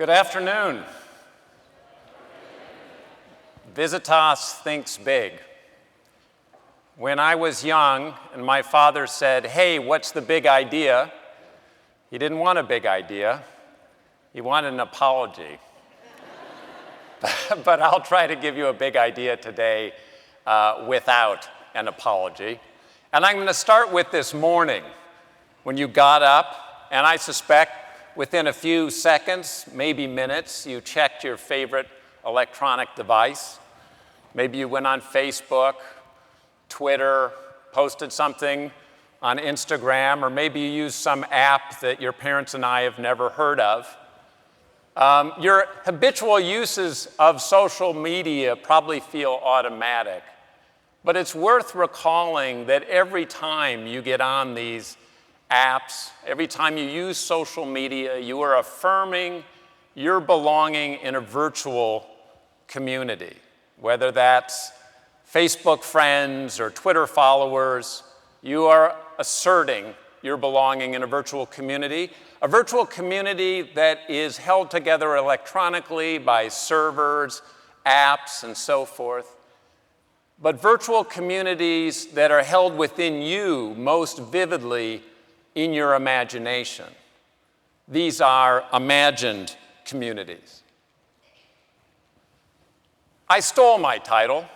Good afternoon. Visitas thinks big. When I was young and my father said, "Hey, what's the big idea?" he didn't want a big idea. He wanted an apology. But I'll try to give you a big idea today without an apology. And I'm going to start with this morning when you got up, and I suspect within a few seconds, maybe minutes, you checked your favorite electronic device. Maybe you went on Facebook, Twitter, posted something on Instagram, or maybe you used some app that your parents and I have never heard of. Your habitual uses of social media probably feel automatic, but it's worth recalling that every time you get on these apps, every time you use social media, you are affirming your belonging in a virtual community, whether that's Facebook friends or Twitter followers. You are asserting your belonging in a virtual community that is held together electronically by servers, apps, and so forth. But virtual communities that are held within you most vividly in your imagination. These are imagined communities. I stole my title.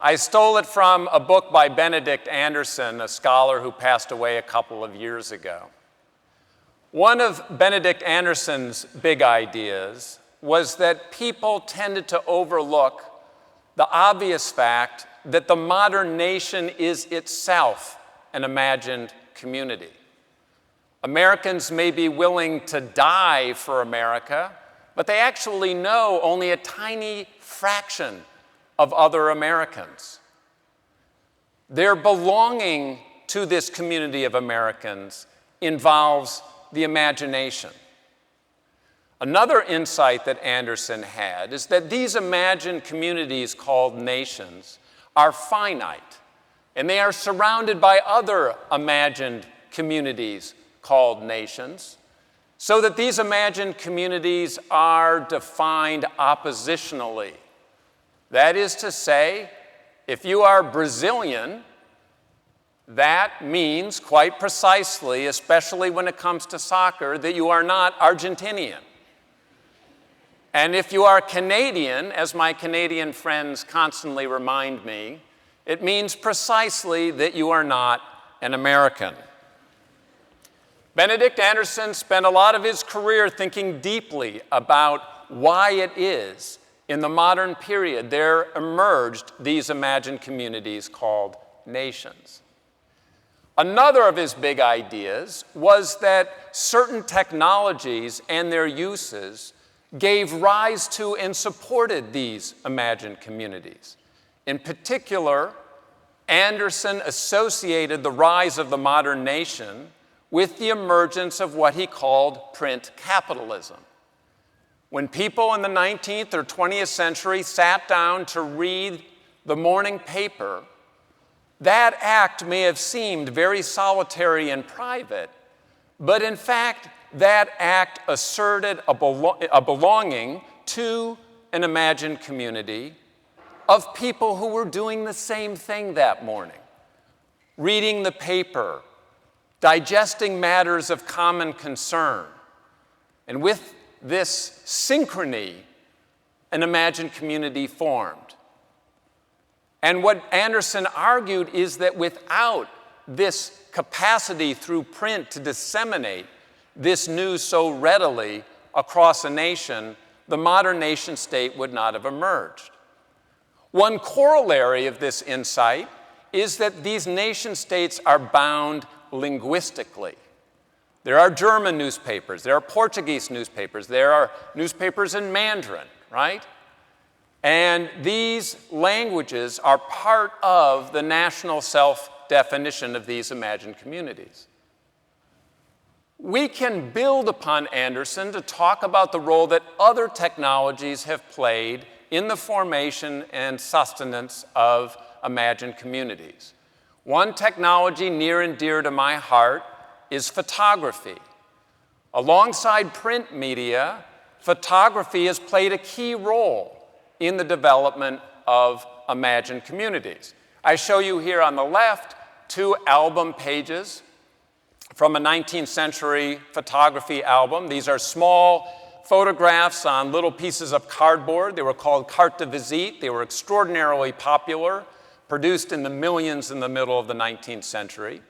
I stole it from a book by Benedict Anderson, a scholar who passed away a couple of years ago. One of Benedict Anderson's big ideas was that people tended to overlook the obvious fact that the modern nation is itself an imagined community. Americans may be willing to die for America, but they actually know only a tiny fraction of other Americans. Their belonging to this community of Americans involves the imagination. Another insight that Anderson had is that these imagined communities called nations are finite, and they are surrounded by other imagined communities called nations, so that these imagined communities are defined oppositionally. That is to say, if you are Brazilian, that means quite precisely, especially when it comes to soccer, that you are not Argentinian. And if you are Canadian, as my Canadian friends constantly remind me, it means precisely that you are not an American. Benedict Anderson spent a lot of his career thinking deeply about why it is in the modern period there emerged these imagined communities called nations. Another of his big ideas was that certain technologies and their uses gave rise to and supported these imagined communities. In particular, Anderson associated the rise of the modern nation with the emergence of what he called print capitalism. When people in the 19th or 20th century sat down to read the morning paper, that act may have seemed very solitary and private, but in fact, that act asserted a belonging to an imagined community of people who were doing the same thing that morning, reading the paper, digesting matters of common concern. And with this synchrony, an imagined community formed. And what Anderson argued is that without this capacity through print to disseminate this news so readily across a nation, the modern nation state would not have emerged. One corollary of this insight is that these nation states are bound linguistically. There are German newspapers, there are Portuguese newspapers, there are newspapers in Mandarin, right? And these languages are part of the national self-definition of these imagined communities. We can build upon Anderson to talk about the role that other technologies have played in the formation and sustenance of imagined communities. One technology near and dear to my heart is photography. Alongside print media, photography has played a key role in the development of imagined communities. I show you here on the left 2 album pages from a 19th century photography album. These are small photographs on little pieces of cardboard. They were called carte de visite. They were extraordinarily popular, produced in the millions in the middle of the 19th century.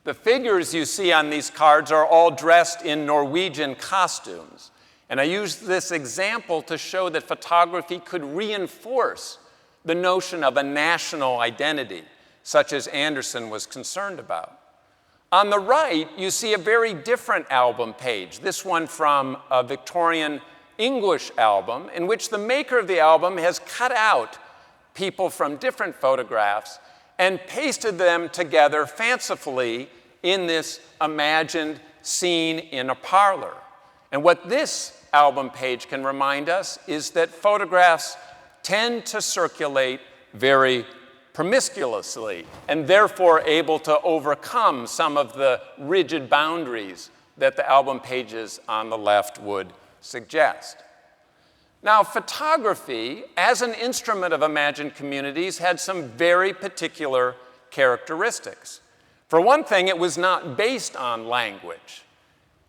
The figures you see on these cards are all dressed in Norwegian costumes. And I use this example to show that photography could reinforce the notion of a national identity, such as Anderson was concerned about. On the right, you see a very different album page, this one from a Victorian English album, in which the maker of the album has cut out people from different photographs and pasted them together fancifully in this imagined scene in a parlor. And what this album page can remind us is that photographs tend to circulate very promiscuously, and therefore able to overcome some of the rigid boundaries that the album pages on the left would suggest. Now, photography, as an instrument of imagined communities, had some very particular characteristics. For one thing, it was not based on language.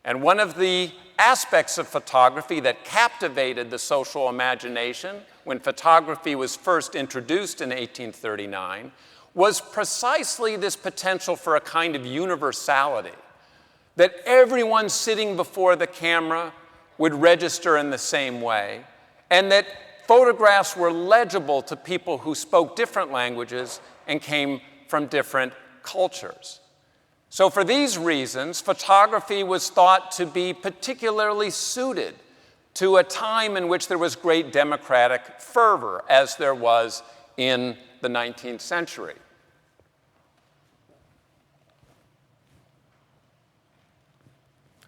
And one of the aspects of photography that captivated the social imagination when photography was first introduced in 1839 was precisely this potential for a kind of universality, that everyone sitting before the camera would register in the same way, and that photographs were legible to people who spoke different languages and came from different cultures. So for these reasons, photography was thought to be particularly suited to a time in which there was great democratic fervor, as there was in the 19th century.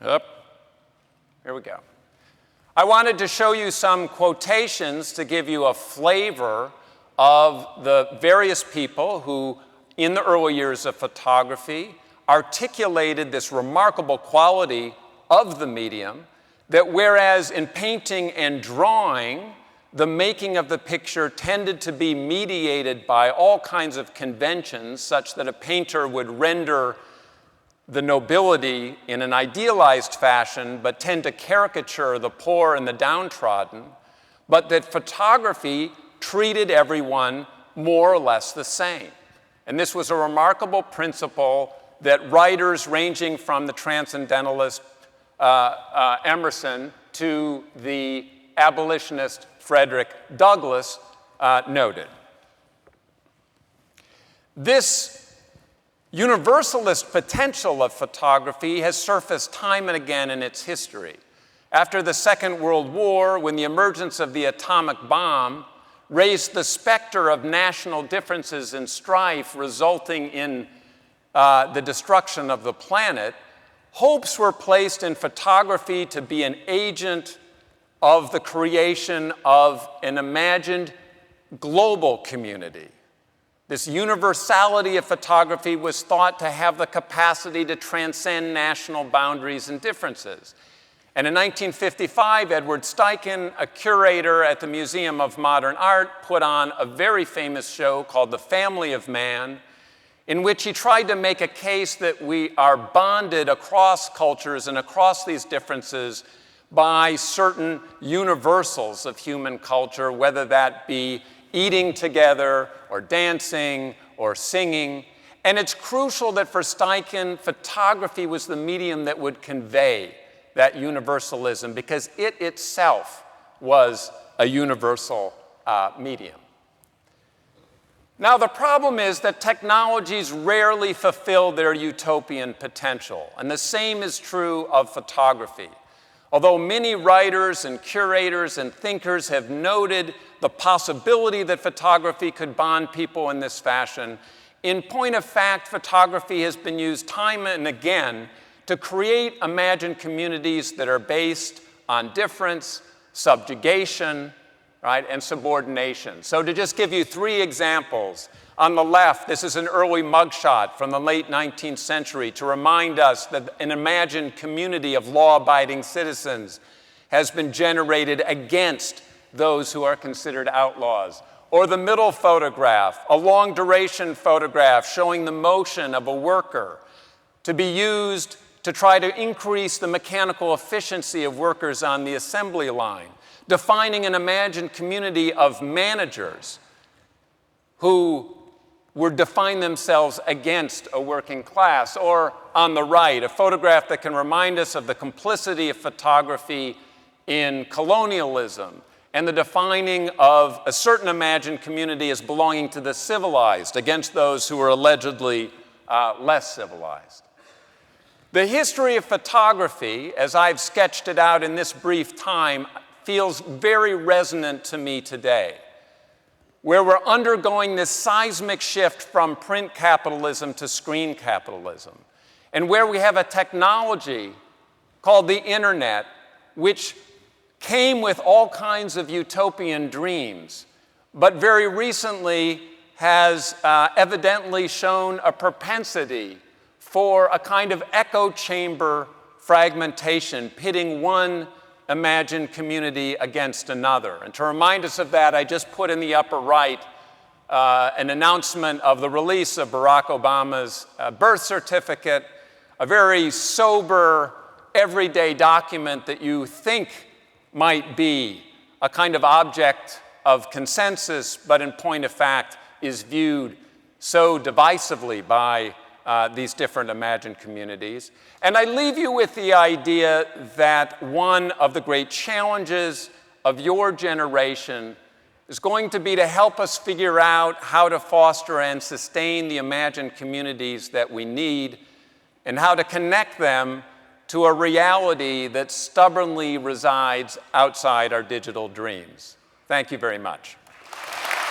Here we go. I wanted to show you some quotations to give you a flavor of the various people who, in the early years of photography, articulated this remarkable quality of the medium, that whereas in painting and drawing, the making of the picture tended to be mediated by all kinds of conventions, such that a painter would render the nobility in an idealized fashion, but tend to caricature the poor and the downtrodden, but that photography treated everyone more or less the same. And this was a remarkable principle that writers ranging from the transcendentalist Emerson to the abolitionist Frederick Douglass noted. This universalist potential of photography has surfaced time and again in its history. After the Second World War, when the emergence of the atomic bomb raised the specter of national differences and strife resulting in the destruction of the planet, hopes were placed in photography to be an agent of the creation of an imagined global community. This universality of photography was thought to have the capacity to transcend national boundaries and differences. And in 1955, Edward Steichen, a curator at the Museum of Modern Art, put on a very famous show called The Family of Man, in which he tried to make a case that we are bonded across cultures and across these differences by certain universals of human culture, whether that be eating together or dancing or singing. And it's crucial that for Steichen, photography was the medium that would convey that universalism, because it itself was a universal medium. Now, the problem is that technologies rarely fulfill their utopian potential, and the same is true of photography. Although many writers and curators and thinkers have noted the possibility that photography could bond people in this fashion, in point of fact, photography has been used time and again to create imagined communities that are based on difference, subjugation, right, and subordination. So to just give you 3 examples, on the left, this is an early mugshot from the late 19th century to remind us that an imagined community of law-abiding citizens has been generated against those who are considered outlaws. Or the middle photograph, a long-duration photograph showing the motion of a worker to be used to try to increase the mechanical efficiency of workers on the assembly line, defining an imagined community of managers who would define themselves against a working class. Or on the right, a photograph that can remind us of the complicity of photography in colonialism and the defining of a certain imagined community as belonging to the civilized against those who were allegedly less civilized. The history of photography, as I've sketched it out in this brief time, feels very resonant to me today, where we're undergoing this seismic shift from print capitalism to screen capitalism, and where we have a technology called the internet, which came with all kinds of utopian dreams, but very recently has evidently shown a propensity for a kind of echo chamber fragmentation, pitting one imagined community against another. And to remind us of that, I just put in the upper right an announcement of the release of Barack Obama's birth certificate, a very sober, everyday document that you think might be a kind of object of consensus, but in point of fact is viewed so divisively by these different imagined communities. And I leave you with the idea that one of the great challenges of your generation is going to be to help us figure out how to foster and sustain the imagined communities that we need and how to connect them to a reality that stubbornly resides outside our digital dreams. Thank you very much.